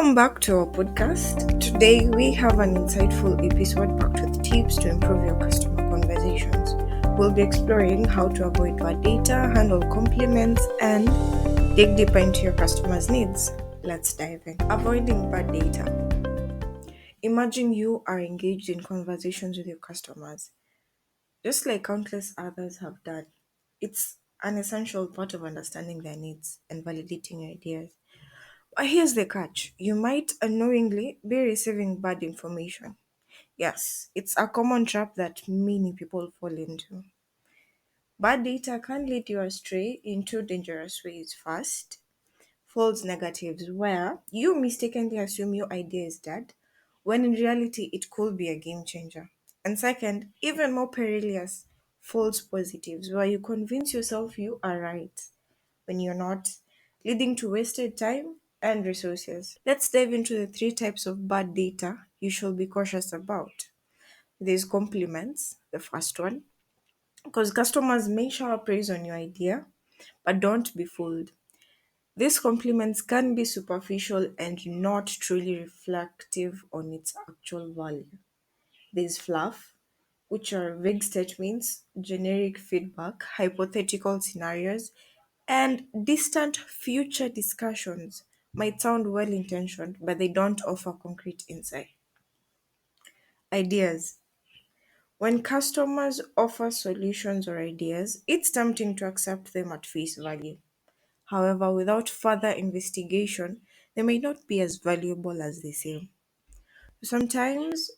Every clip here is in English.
Welcome back to our podcast. Today we have an insightful episode packed with tips to improve your customer conversations. We'll be exploring how to avoid bad data, handle compliments, and dig deeper into your customers' needs. Let's dive in. Avoiding bad data. Imagine you are engaged in conversations with your customers, just like countless others have done. It's an essential part of understanding their needs and validating your ideas. But here's the catch: you might unknowingly be receiving bad information. Yes, it's a common trap that many people fall into. Bad data can lead you astray in two dangerous ways. First, false negatives, where you mistakenly assume your idea is dead, when in reality it could be a game changer. And second, even more perilous, false positives, where you convince yourself you are right when you're not, leading to wasted time and resources. Let's dive into the three types of bad data you should be cautious about. There's compliments, the first one, because customers may shower praise on your idea, but don't be fooled. These compliments can be superficial and not truly reflective on its actual value. There's fluff, which are vague statements, generic feedback, hypothetical scenarios, and distant future discussions might sound well intentioned, but they don't offer concrete insight. Ideas. When customers offer solutions or ideas, it's tempting to accept them at face value. However, without further investigation, they may not be as valuable as they seem. Sometimes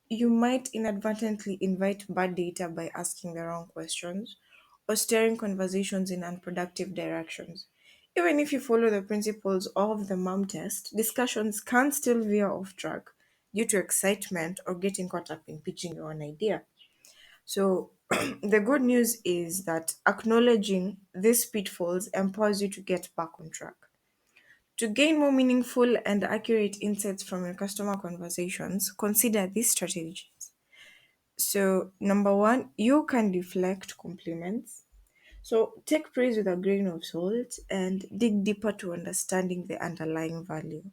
you might inadvertently invite bad data by asking the wrong questions or steering conversations in unproductive directions. Even if you follow the principles of the MUM test, discussions can still veer off track due to excitement or getting caught up in pitching your own idea. So, the good news is that acknowledging these pitfalls empowers you to get back on track. To gain more meaningful and accurate insights from your customer conversations, consider these strategies. So, number one, you can deflect compliments. So, take praise with a grain of salt and dig deeper to understanding the underlying value.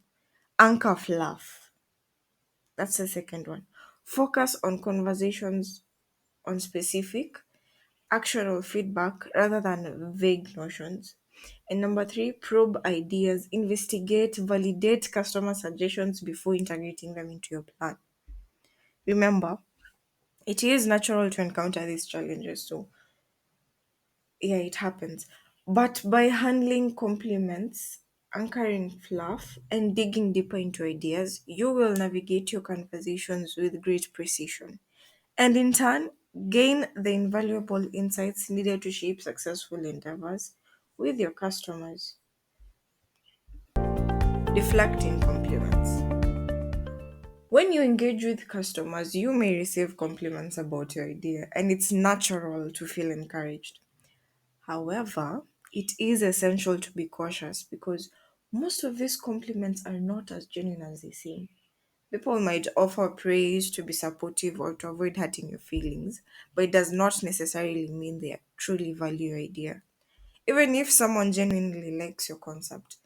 Anchor fluff. That's the second one. Focus on conversations on specific, actionable feedback rather than vague notions. And number three, probe ideas, investigate, validate customer suggestions before integrating them into your plan. Remember, it is natural to encounter these challenges, so yeah, it happens. But by handling compliments, anchoring fluff, and digging deeper into ideas, you will navigate your conversations with great precision. And in turn, gain the invaluable insights needed to shape successful endeavors with your customers. Deflecting compliments. When you engage with customers, you may receive compliments about your idea, and it's natural to feel encouraged. However, it is essential to be cautious because most of these compliments are not as genuine as they seem. People might offer praise to be supportive or to avoid hurting your feelings, but it does not necessarily mean they truly value your idea. Even if someone genuinely likes your concept,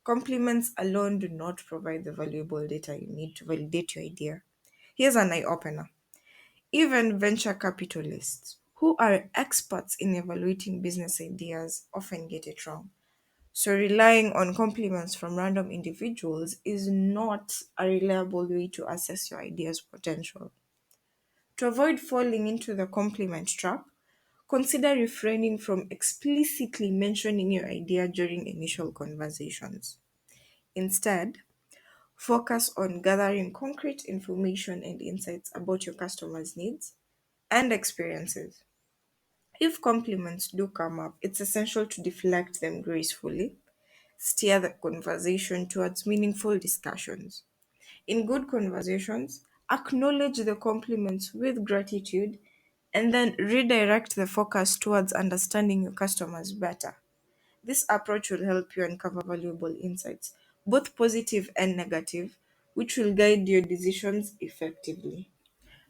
compliments alone do not provide the valuable data you need to validate your idea. Here's an eye opener. Even venture capitalists, who are experts in evaluating business ideas, often get it wrong. So, relying on compliments from random individuals is not a reliable way to assess your idea's potential. To avoid falling into the compliment trap, consider refraining from explicitly mentioning your idea during initial conversations. Instead, focus on gathering concrete information and insights about your customers' needs and experiences. If compliments do come up, it's essential to deflect them gracefully, steer the conversation towards meaningful discussions. In good conversations, acknowledge the compliments with gratitude and then redirect the focus towards understanding your customers better. This approach will help you uncover valuable insights, both positive and negative, which will guide your decisions effectively.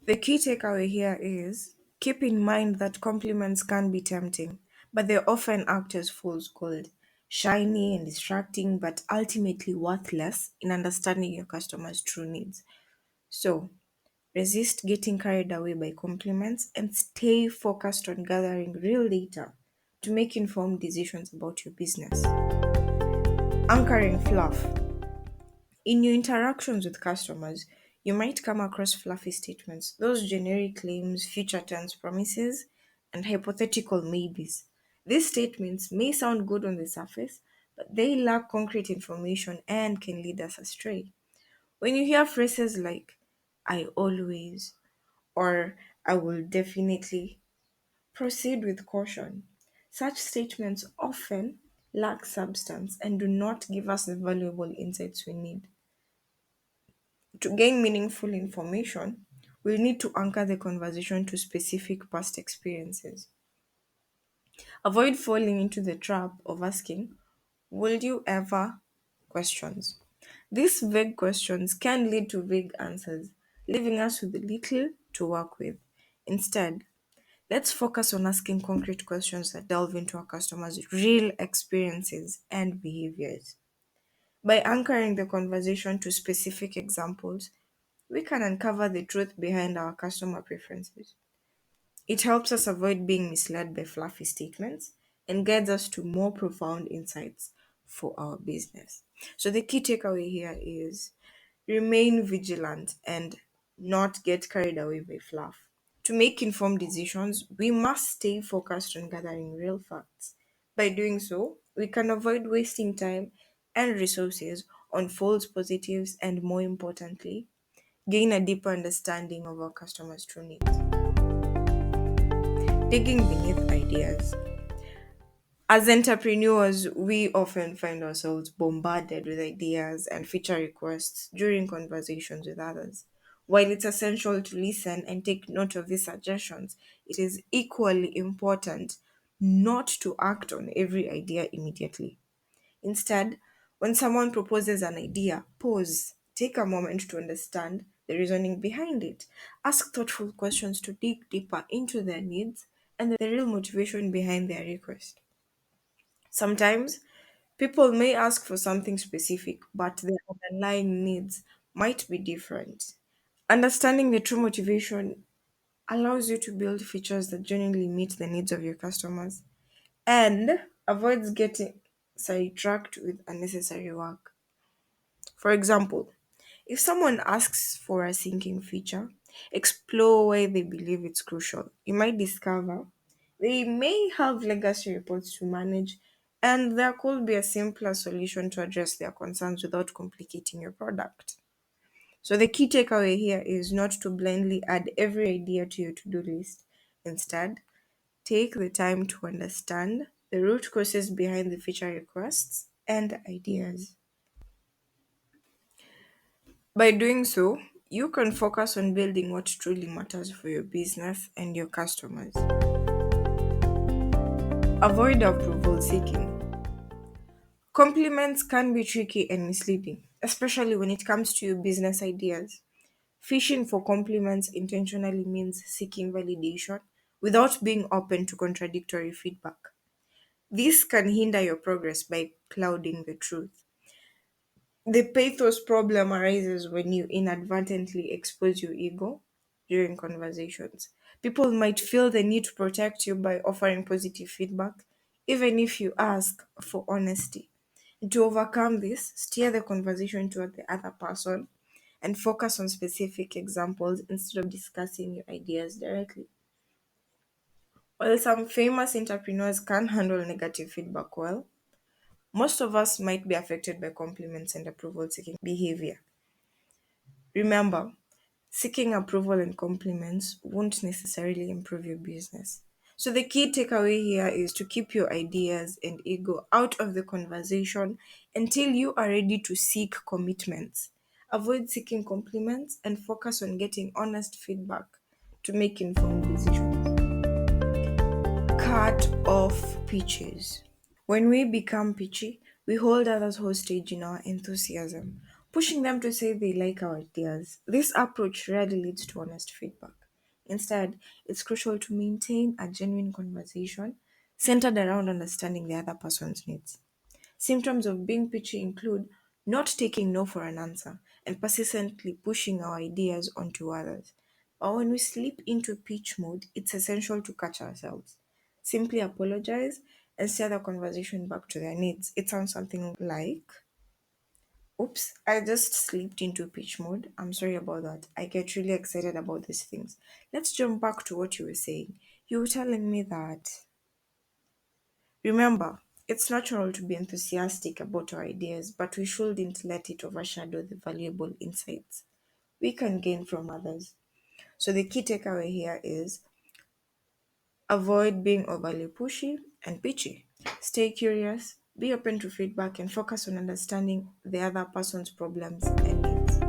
The key takeaway here is keep in mind that compliments can be tempting, but they often act as fool's gold. shiny and distracting, but ultimately worthless in understanding your customer's true needs. So, resist getting carried away by compliments and stay focused on gathering real data to make informed decisions about your business. Anchoring fluff. In your interactions with customers, you might come across fluffy statements, those generic claims, future tense promises, and hypothetical maybes. These statements may sound good on the surface, but they lack concrete information and can lead us astray. When you hear phrases like, I always, or I will definitely, proceed with caution. Such statements often lack substance and do not give us the valuable insights we need. To gain meaningful information, we need to anchor the conversation to specific past experiences. Avoid falling into the trap of asking, will you ever? Questions. These vague questions can lead to vague answers, leaving us with little to work with. Instead, let's focus on asking concrete questions that delve into our customers' real experiences and behaviors. By anchoring the conversation to specific examples, we can uncover the truth behind our customer preferences. It helps us avoid being misled by fluffy statements and guides us to more profound insights for our business. So, the key takeaway here is remain vigilant and not get carried away by fluff. To make informed decisions, we must stay focused on gathering real facts. By doing so, we can avoid wasting time and resources on false positives and, more importantly, gain a deeper understanding of our customers' true needs. Digging beneath ideas. As entrepreneurs, we often find ourselves bombarded with ideas and feature requests during conversations with others. While it's essential to listen and take note of these suggestions, it is equally important not to act on every idea immediately. Instead, when someone proposes an idea, pause, take a moment to understand the reasoning behind it. Ask thoughtful questions to dig deeper into their needs and the real motivation behind their request. Sometimes people may ask for something specific, but their underlying needs might be different. Understanding the true motivation allows you to build features that genuinely meet the needs of your customers and avoids getting sidetracked with unnecessary work. For example, if someone asks for a sinking feature, explore why they believe it's crucial. You might discover they may have legacy reports to manage, and there could be a simpler solution to address their concerns without complicating your product. So, the key takeaway here is not to blindly add every idea to your to do list. Instead, take the time to understand the root causes behind the feature requests and ideas. By doing so, you can focus on building what truly matters for your business and your customers. Avoid approval seeking. Compliments can be tricky and misleading, especially when it comes to your business ideas. Fishing for compliments intentionally means seeking validation without being open to contradictory feedback. This can hinder your progress by clouding the truth. The pathos problem arises when you inadvertently expose your ego during conversations. People might feel the need to protect you by offering positive feedback, even if you ask for honesty. To overcome this, steer the conversation toward the other person and focus on specific examples instead of discussing your ideas directly. While some famous entrepreneurs can handle negative feedback well, most of us might be affected by compliments and approval seeking behavior. Remember, seeking approval and compliments won't necessarily improve your business. So, the key takeaway here is to keep your ideas and ego out of the conversation until you are ready to seek commitments. Avoid seeking compliments and focus on getting honest feedback to make informed decisions. Cut off pitches. When we become pitchy, we hold others hostage in our enthusiasm, pushing them to say they like our ideas. This approach rarely leads to honest feedback. Instead, it's crucial to maintain a genuine conversation centered around understanding the other person's needs. Symptoms of being pitchy include not taking no for an answer and persistently pushing our ideas onto others. But when we slip into pitch mode, it's essential to catch ourselves. Simply apologize and steer the conversation back to their needs. It sounds something like, oops, I just slipped into pitch mode. I'm sorry about that. I get really excited about these things. Let's jump back to what you were saying. You were telling me that, remember, it's natural to be enthusiastic about our ideas, but we shouldn't let it overshadow the valuable insights we can gain from others. So, the key takeaway here is avoid being overly pushy and pitchy. Stay curious, be open to feedback, and focus on understanding the other person's problems and needs.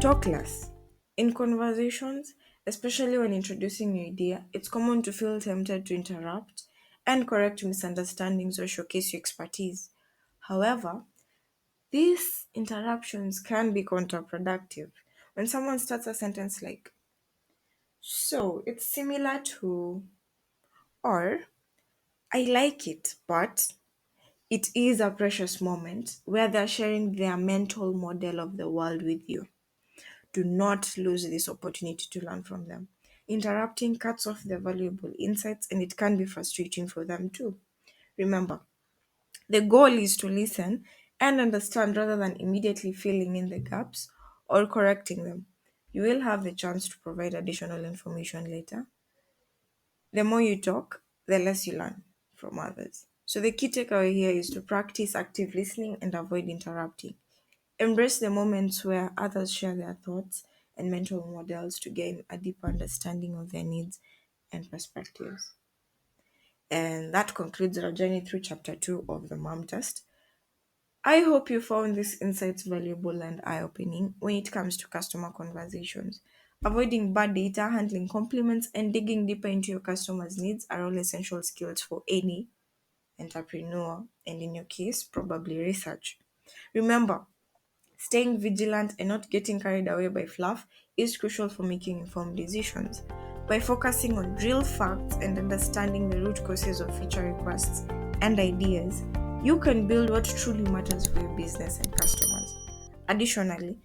Talk less. In conversations, especially when introducing your idea, it's common to feel tempted to interrupt and correct misunderstandings or showcase your expertise. However, these interruptions can be counterproductive. When someone starts a sentence like, so it's similar to, or I like it, but it is a precious moment where they're sharing their mental model of the world with you. Do not lose this opportunity to learn from them. Interrupting cuts off their valuable insights and it can be frustrating for them too. Remember, the goal is to listen and understand rather than immediately filling in the gaps or correcting them. You will have the chance to provide additional information later. The more you talk, the less you learn from others. So, the key takeaway here is to practice active listening and avoid interrupting. Embrace the moments where others share their thoughts and mental models to gain a deeper understanding of their needs and perspectives. And that concludes our journey through chapter 2 of the MOM test. I hope you found these insights valuable and eye opening when it comes to customer conversations. Avoiding bad data, handling compliments, and digging deeper into your customers' needs are all essential skills for any entrepreneur, and in your case, probably research. Remember, staying vigilant and not getting carried away by fluff is crucial for making informed decisions. By focusing on real facts and understanding the root causes of feature requests and ideas, you can build what truly matters for your business and customers. Additionally,